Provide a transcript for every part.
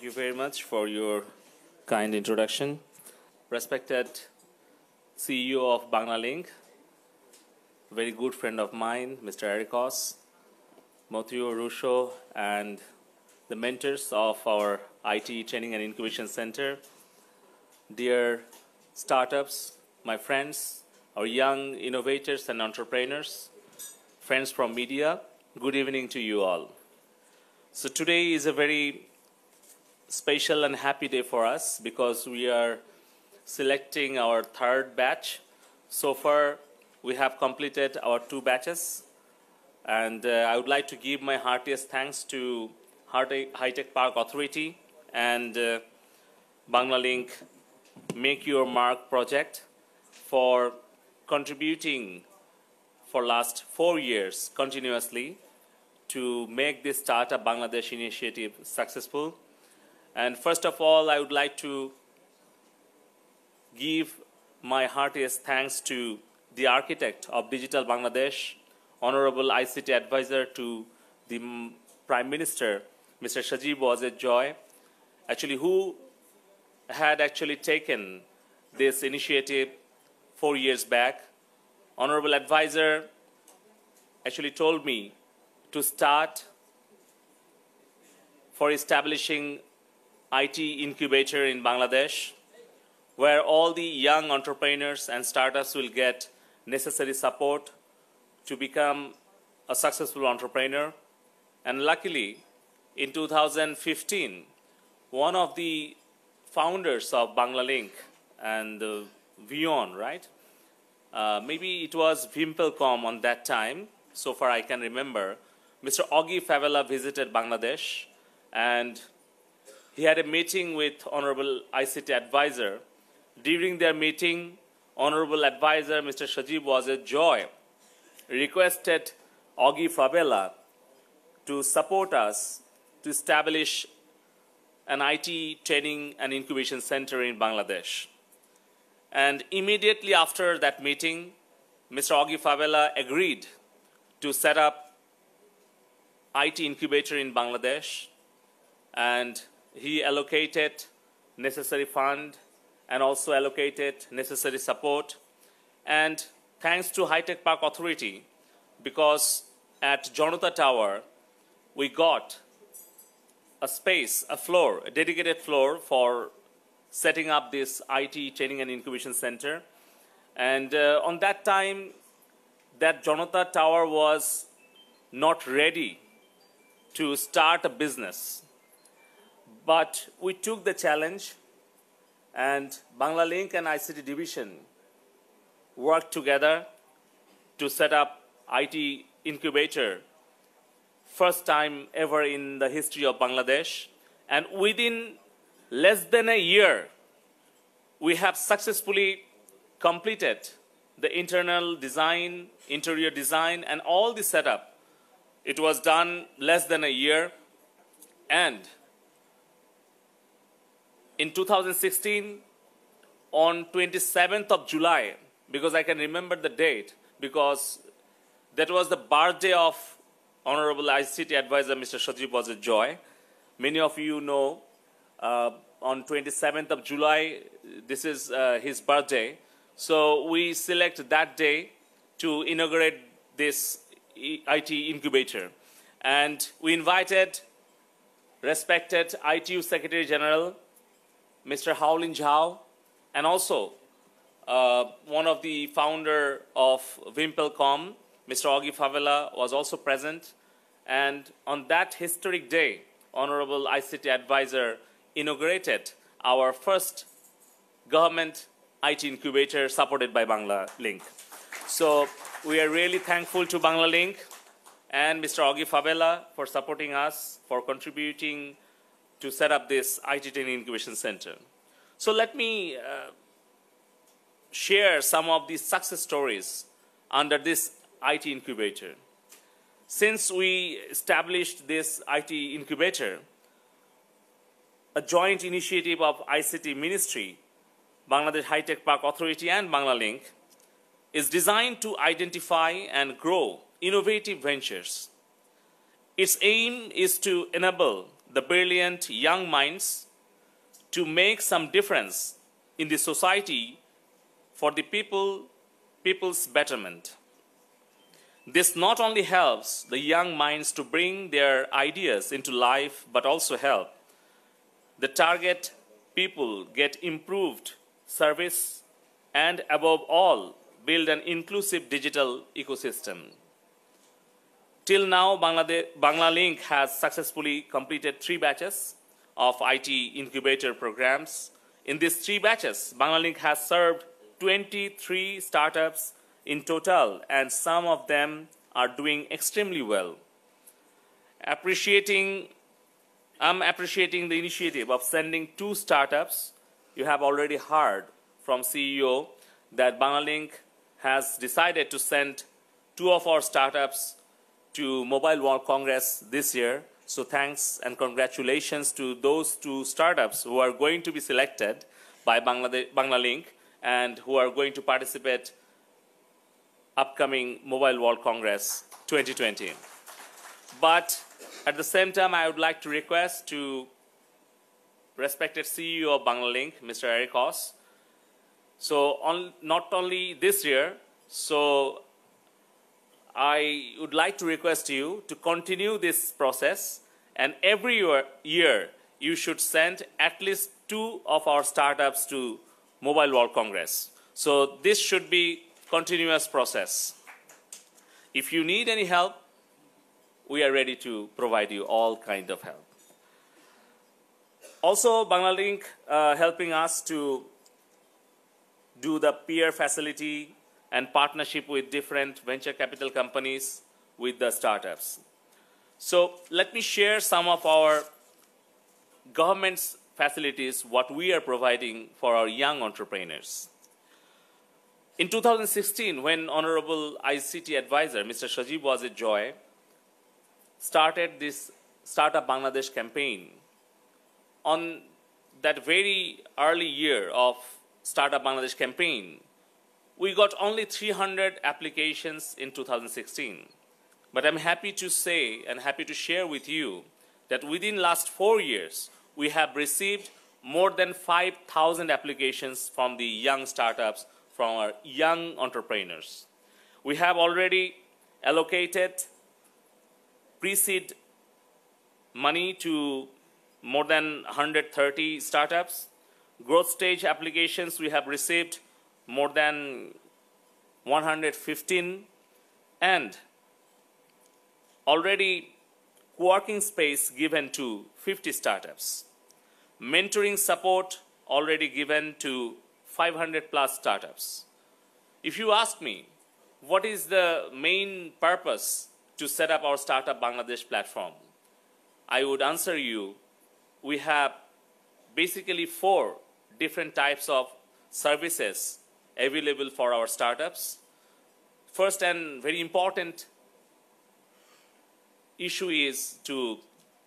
you very much for your kind introduction. Respected CEO of Bangla Link, very good friend of mine, Mr. Ericos, Matteo Russo, and the mentors of our IT Training and Incubation Center, dear startups, my friends, our young innovators and entrepreneurs, friends from media, good evening to you all. So today is a very special and happy day for us because we are selecting our third batch. So far, we have completed our 2 batches. And I would like to give my heartiest thanks to High Tech Park Authority and Bangla Link Make Your Mark project for contributing for last 4 years continuously to make this Startup Bangladesh initiative successful. And first of all, I would like to give my heartiest thanks to the architect of Digital Bangladesh, Honorable ICT Advisor to the Prime Minister, Mr. Sajib Wazir Joy, who had taken this initiative 4 years back. Honorable Advisor told me to start for establishing IT incubator in Bangladesh, where all the young entrepreneurs and startups will get necessary support to become a successful entrepreneur. And luckily, in 2015, one of the founders of Bangla Link and Vion, right? Maybe it was Vimpelcom on that time, so far I can remember, Mr. Augie Favela visited Bangladesh and he had a meeting with Honorable ICT Advisor. During their meeting, Honorable Advisor Mr. Sajib Wazir Joy requested Augie Favela to support us to establish an IT training and incubation center in Bangladesh. And immediately after that meeting, Mr. Augie Favela agreed to set up IT incubator in Bangladesh, and he allocated necessary fund and also allocated necessary support. And thanks to High Tech Park Authority, because at Janata Tower, we got a space, a floor, a dedicated floor for setting up this IT training and incubation center. And on that time, that Janata Tower was not ready to start a business. But we took the challenge, and Bangla Link and ICT Division worked together to set up IT incubator, first time ever in the history of Bangladesh. And within less than a year, we have successfully completed the internal design, interior design, and all the setup. It was done less than a year. And in 2016, on 27th of July, because I can remember the date, because that was the birthday of Honorable ICT Advisor Mr. Sajib Wazir Joy. Many of you know, on 27th of July, this is his birthday. So we select that day to inaugurate this IT incubator. And we invited respected ITU Secretary General, Mr. Haolin Zhao, and also one of the founder of Vimpelcom, Mr. Augie Favela, was also present. And on that historic day, Honorable ICT Advisor inaugurated our first government IT incubator supported by Bangla Link. So we are really thankful to Bangla Link and Mr. Augie Favela for supporting us, for contributing to set up this IT training incubation center. So let me share some of the success stories under this IT incubator. Since we established this IT incubator, a joint initiative of ICT Ministry, Bangladesh High Tech Park Authority and Bangla Link, is designed to identify and grow innovative ventures. Its aim is to enable the brilliant young minds to make some difference in the society for the people's betterment. This not only helps the young minds to bring their ideas into life, but also help the target people get improved service and above all, build an inclusive digital ecosystem. Till now, Banglalink has successfully completed 3 batches of IT incubator programs. In these 3 batches, Banglalink has served 23 startups in total, and some of them are doing extremely well. I'm appreciating the initiative of sending 2 startups. You have already heard from CEO that Banglalink has decided to send 2 of our startups to Mobile World Congress this year. So thanks and congratulations to those 2 startups who are going to be selected by Banglalink and who are going to participate upcoming Mobile World Congress 2020. But at the same time, I would like to request to respected CEO of Banglalink, Mr. Eric Hoss. So not only this year, so I would like to request you to continue this process, and every year you should send at least 2 of our startups to Mobile World Congress. So this should be continuous process. If you need any help, we are ready to provide you all kind of help. Also, Banglalink helping us to do the peer facility and partnership with different venture capital companies with the startups. So let me share some of our government's facilities, what we are providing for our young entrepreneurs. In 2016, when Honorable ICT Advisor, Mr. Sajib Wazir Joy, started this Startup Bangladesh campaign, on that very early year of Startup Bangladesh campaign, we got only 300 applications in 2016. But I'm happy to say and happy to share with you that within last 4 years, we have received more than 5,000 applications from the young startups, from our young entrepreneurs. We have already allocated pre-seed money to more than 130 startups. Growth stage applications, we have received more than 115, and already co-working space given to 50 startups. Mentoring support already given to 500 plus startups. If you ask me, what is the main purpose to set up our Startup Bangladesh platform? I would answer you, we have basically 4 different types of services available for our startups. First and very important issue is to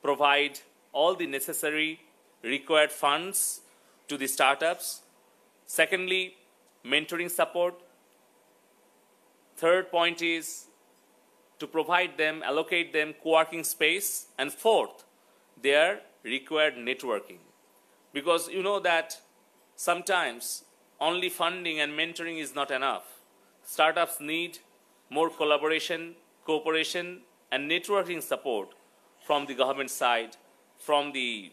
provide all the necessary required funds to the startups. Secondly, mentoring support. Third point is to provide them, allocate them co-working space. And fourth, their required networking. Because you know that sometimes only funding and mentoring is not enough. Startups need more collaboration, cooperation, and networking support from the government side, from the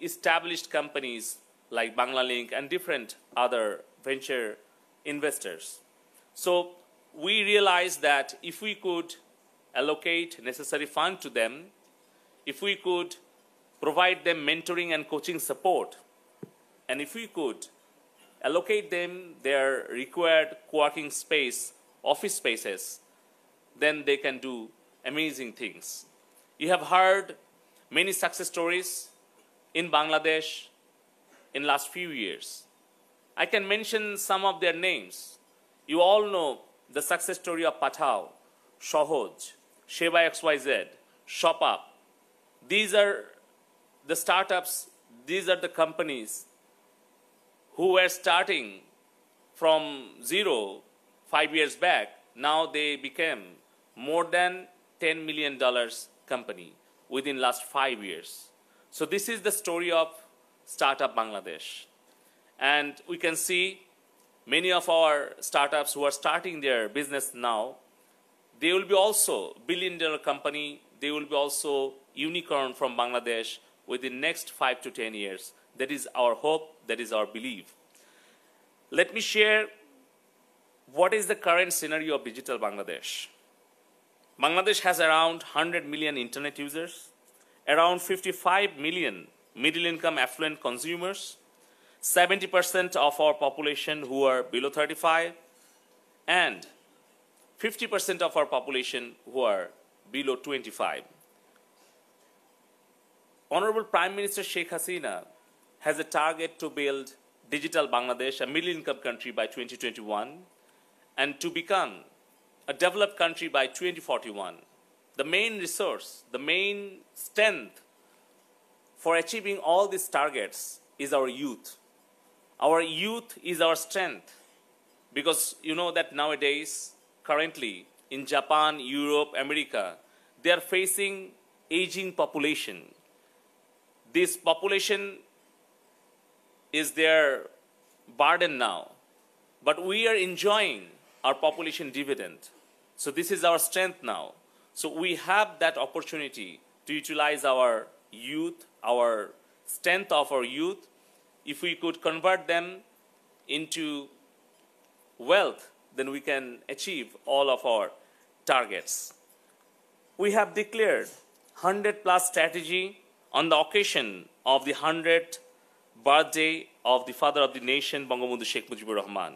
established companies like Banglalink and different other venture investors. So we realized that if we could allocate necessary funds to them, if we could provide them mentoring and coaching support, and if we could allocate them their required co-working space, office spaces, then they can do amazing things. You have heard many success stories in Bangladesh in last few years. I can mention some of their names. You all know the success story of Pathao, Shohoj, Sheba XYZ, ShopUp. These are the startups, these are the companies who were starting from zero 5 years back. Now they became more than $10 million company. within last 5 years. So this is the story of Startup Bangladesh. And we can see many of our startups who are starting their business now, they will be also billion-dollar company, they will be also unicorn from Bangladesh within next 5 to 10 years. That is our hope, that is our belief. Let me share what is the current scenario of digital Bangladesh. Bangladesh has around 100 million internet users, around 55 million middle-income affluent consumers, 70% of our population who are below 35, and 50% of our population who are below 25. Honorable Prime Minister Sheikh Hasina has a target to build digital Bangladesh, a middle-income country by 2021, and to become a developed country by 2041. The main resource, the main strength for achieving all these targets is our youth. Our youth is our strength, because you know that nowadays, currently, in Japan, Europe, America, they are facing aging population. This population is their burden now, but we are enjoying our population dividend. So this is our strength now. So we have that opportunity to utilize our youth, our strength of our youth. If we could convert them into wealth, then we can achieve all of our targets. We have declared 100+ strategy on the occasion of the 100th birthday of the father of the nation, Bangabandhu Sheikh Mujibur Rahman.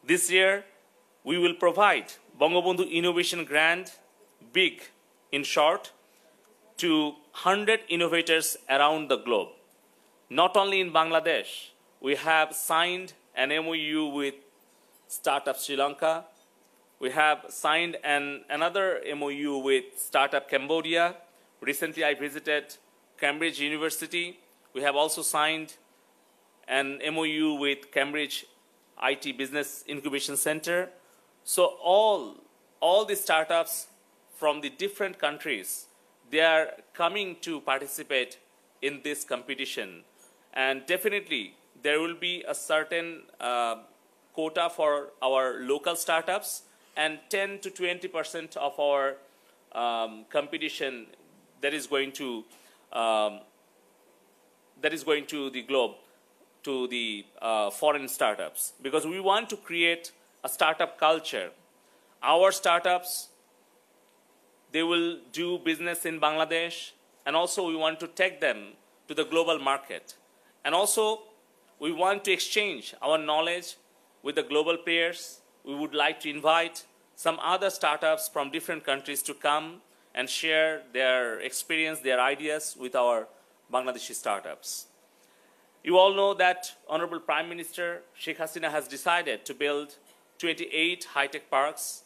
This year, we will provide Bangabandhu Innovation Grant, big in short, to 100 innovators around the globe. Not only in Bangladesh, we have signed an MOU with Startup Sri Lanka. We have signed another MOU with Startup Cambodia. Recently, I visited Cambridge University. We have also signed an MOU with Cambridge IT Business Incubation Center. So all the startups from the different countries, they are coming to participate in this competition. And definitely, there will be a certain quota for our local startups, and 10 to 20% of our competition that is going to the globe, to the foreign startups, because we want to create a startup culture. Our startups, they will do business in Bangladesh, and also we want to take them to the global market. And also, we want to exchange our knowledge with the global players. We would like to invite some other startups from different countries to come and share their experience, their ideas with our Bangladeshi startups. You all know that Honorable Prime Minister Sheikh Hasina has decided to build 28 high-tech parks.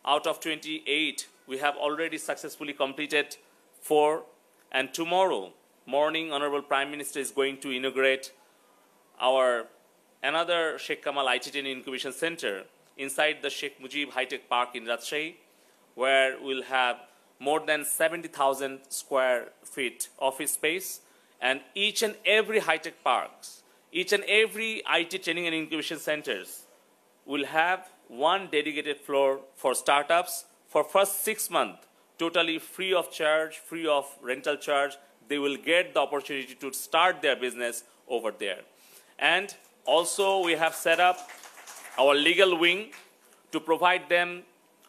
Out of 28, we have already successfully completed 4. And tomorrow morning, Honorable Prime Minister is going to inaugurate our another Sheikh Kamal ITT Incubation Center inside the Sheikh Mujib High-Tech Park in Rajshahi, where we'll have more than 70,000 square feet office space. And each and every high-tech parks, each and every IT training and incubation centers will have one dedicated floor for startups for first 6 months, totally free of charge, free of rental charge. They will get the opportunity to start their business over there. And also we have set up our legal wing to provide them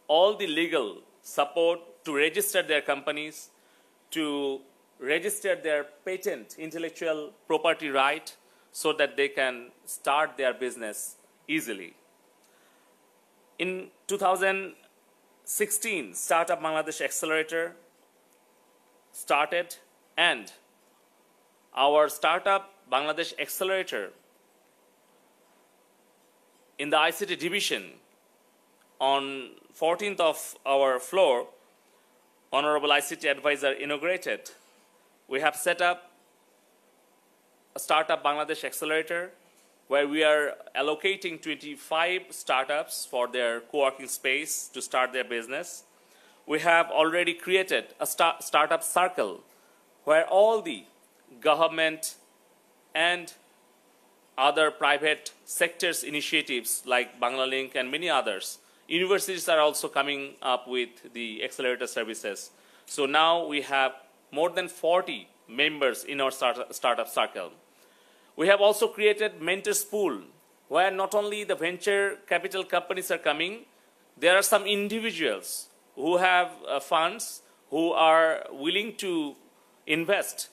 all the legal support to register their companies, to register their patent, intellectual property right, so that they can start their business easily. In 2016, Startup Bangladesh Accelerator started, and our Startup Bangladesh Accelerator in the ICT division, on 14th of our floor, Honorable ICT Advisor inaugurated. We have set up a Startup Bangladesh Accelerator where we are allocating 25 startups for their co-working space to start their business. We have already created a startup circle where all the government and other private sectors initiatives like Bangla Link and many others, universities are also coming up with the accelerator services. So now we have more than 40 members in our startup circle. We have also created mentors pool, where not only the venture capital companies are coming, there are some individuals who have funds who are willing to invest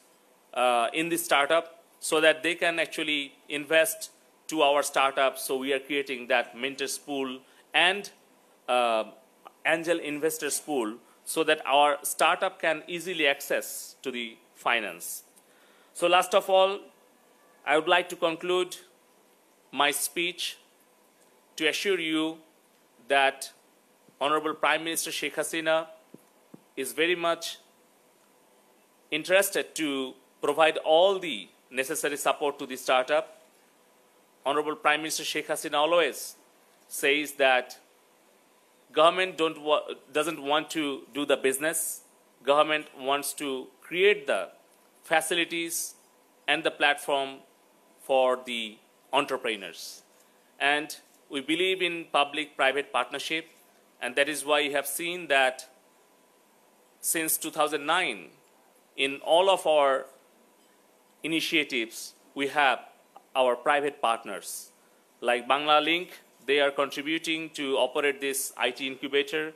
in this startup so that they can actually invest to our startup. So we are creating that mentors pool and angel investors pool so that our startup can easily access to the finance. So last of all, I would like to conclude my speech to assure you that Honorable Prime Minister Sheikh Hasina is very much interested to provide all the necessary support to the startup. Honorable Prime Minister Sheikh Hasina always says that government doesn't want to do the business. Government wants to create the facilities and the platform for the entrepreneurs. And we believe in public-private partnership, and that is why you have seen that since 2009, in all of our initiatives, we have our private partners. Like Bangla Link, they are contributing to operate this IT incubator.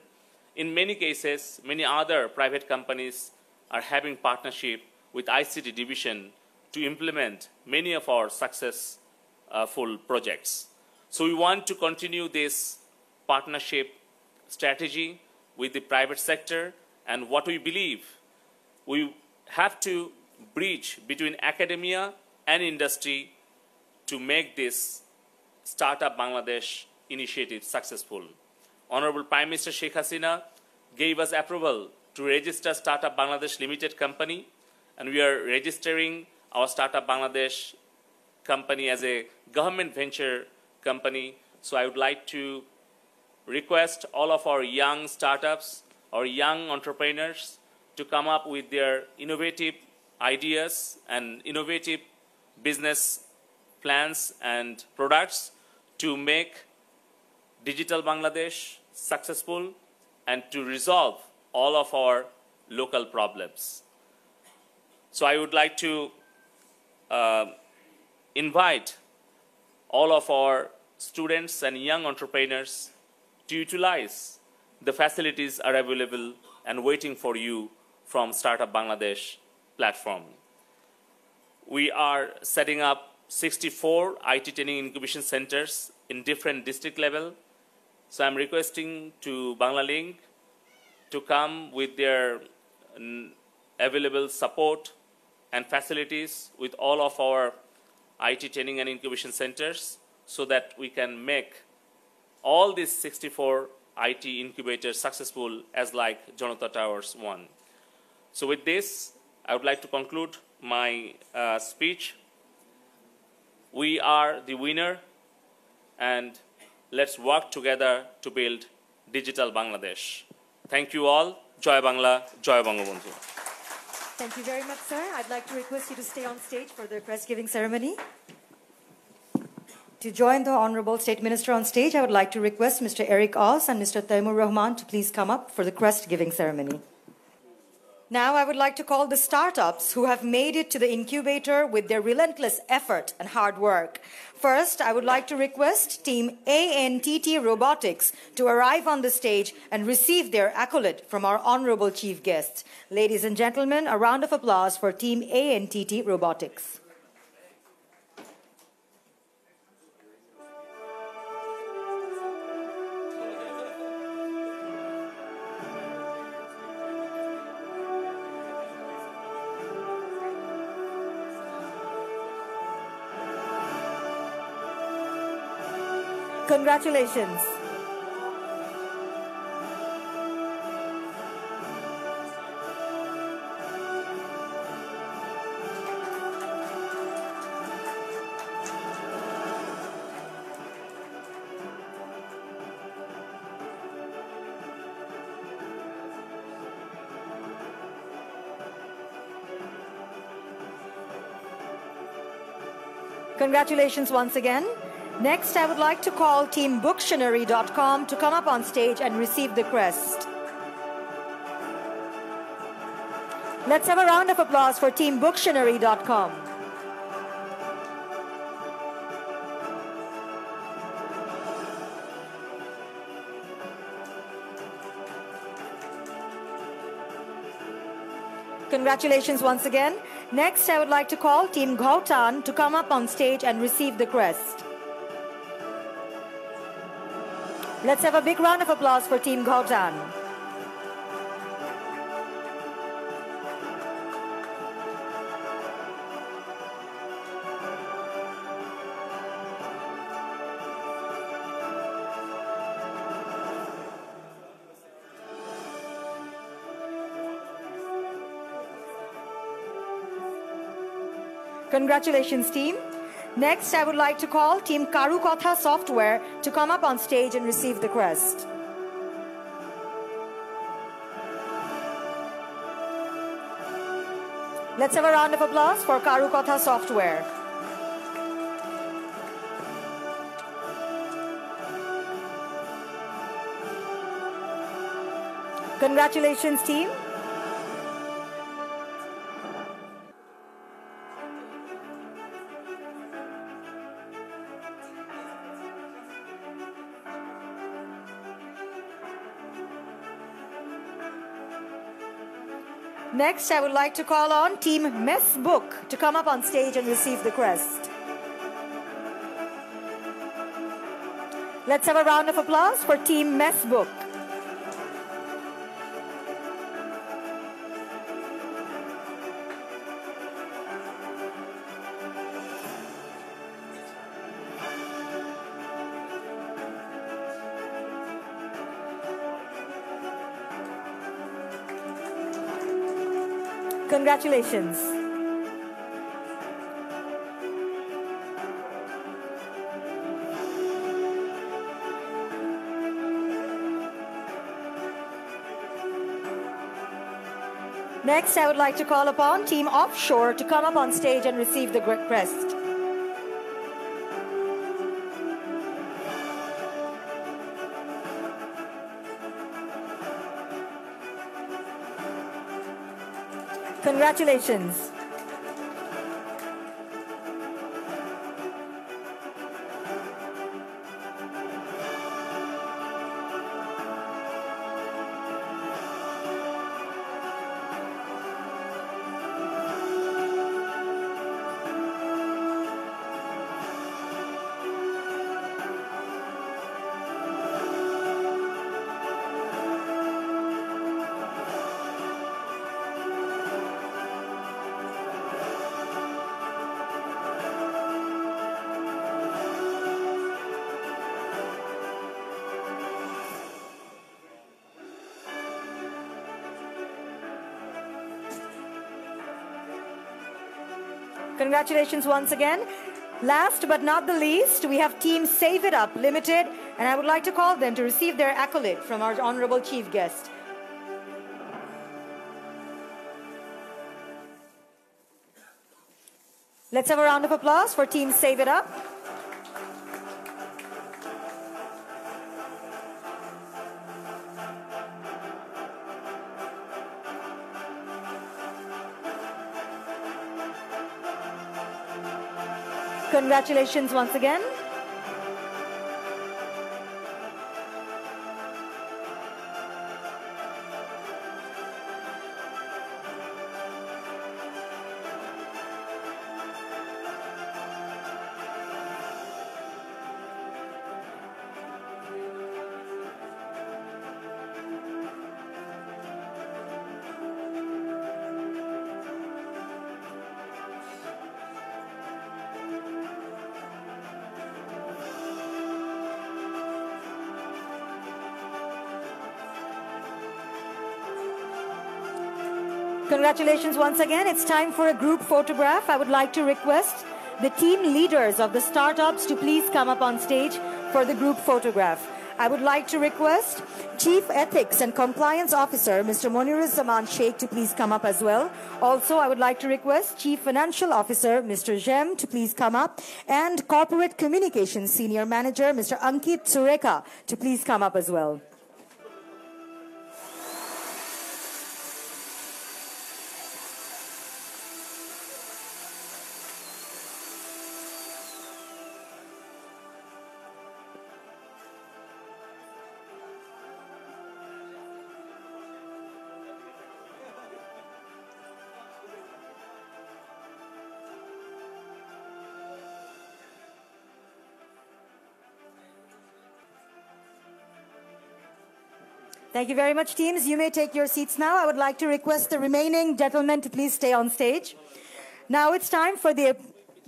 In many cases, many other private companies are having partnership with ICT division to implement many of our successful projects. So we want to continue this partnership strategy with the private sector, and what we believe, we have to bridge between academia and industry to make this Startup Bangladesh initiative successful. Honorable Prime Minister Sheikh Hasina gave us approval to register Startup Bangladesh Limited Company, and we are registering our Startup Bangladesh company as a government venture company. So I would like to request all of our young startups or young entrepreneurs to come up with their innovative ideas and innovative business plans and products to make Digital Bangladesh successful and to resolve all of our local problems. So I would like to invite all of our students and young entrepreneurs to utilize the facilities are available and waiting for you from Startup Bangladesh platform. We are setting up 64 IT training incubation centers in different district level. So I'm requesting to Bangla Link to come with their available support and facilities with all of our IT training and incubation centers so that we can make all these 64 IT incubators successful as like Janata Towers 1. So with this, I would like to conclude my speech. We are the winner, and let's work together to build Digital Bangladesh. Thank you all. Joy Bangla, Joy Bangabandhu. Thank you very much, sir. I'd like to request you to stay on stage for the crest-giving ceremony. To join the Honorable State Minister on stage, I would like to request Mr. Eric Oz and Mr. Taimur Rahman to please come up for the crest-giving ceremony. Now I would like to call the startups who have made it to the incubator with their relentless effort and hard work. First, I would like to request Team ANTT Robotics to arrive on the stage and receive their accolade from our honorable chief guests. Ladies and gentlemen, a round of applause for Team ANTT Robotics. Congratulations. Congratulations once again. Next, I would like to call Team Booktionary.com to come up on stage and receive the crest. Let's have a round of applause for Team Booktionary.com. Congratulations once again. Next, I would like to call Team Ghautan to come up on stage and receive the crest. Let's have a big round of applause for Team Ghautan. Congratulations, team. Next, I would like to call Team Karukatha Software to come up on stage and receive the crest. Let's have a round of applause for Karukatha Software. Congratulations, team. Next, I would like to call on Team Mess Book to come up on stage and receive the crest. Let's have a round of applause for Team Mess Book. Congratulations. Next, I would like to call upon Team Offshore to come up on stage and receive the crest. Congratulations. Congratulations once again. Last but not the least, we have Team Save It Up Limited, and I would like to call them to receive their accolade from our honorable chief guest. Let's have a round of applause for Team Save It Up. Congratulations once again. Congratulations once again. It's time for a group photograph. I would like to request the team leaders of the startups to please come up on stage for the group photograph. I would like to request Chief Ethics and Compliance Officer, Mr. Moniruzzaman Sheikh, to please come up as well. Also, I would like to request Chief Financial Officer, Mr. Jem, to please come up, and Corporate Communications Senior Manager, Mr. Ankit Sureka, to please come up as well. Thank you very much, teams. You may take your seats now. I would like to request the remaining gentlemen to please stay on stage. Now it's time for the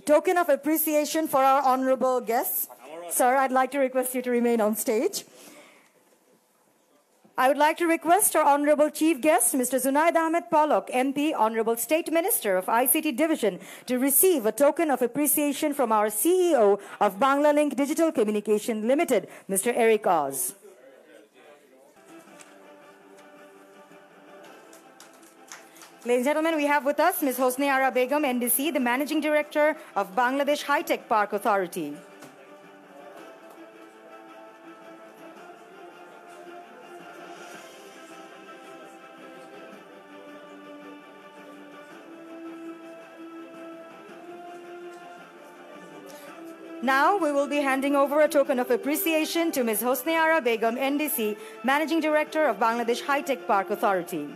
token of appreciation for our honorable guests. Sir, I'd like to request you to remain on stage. I would like to request our honorable chief guest, Mr. Zunaid Ahmed Pollock, MP, Honorable State Minister of ICT Division, to receive a token of appreciation from our CEO of Banglalink Digital Communication Limited, Mr. Eric Oz. Ladies and gentlemen, we have with us Ms. Hosne Ara Begum, NDC, the Managing Director of Bangladesh High-Tech Park Authority. Now we will be handing over a token of appreciation to Ms. Hosne Ara Begum, NDC, Managing Director of Bangladesh High-Tech Park Authority.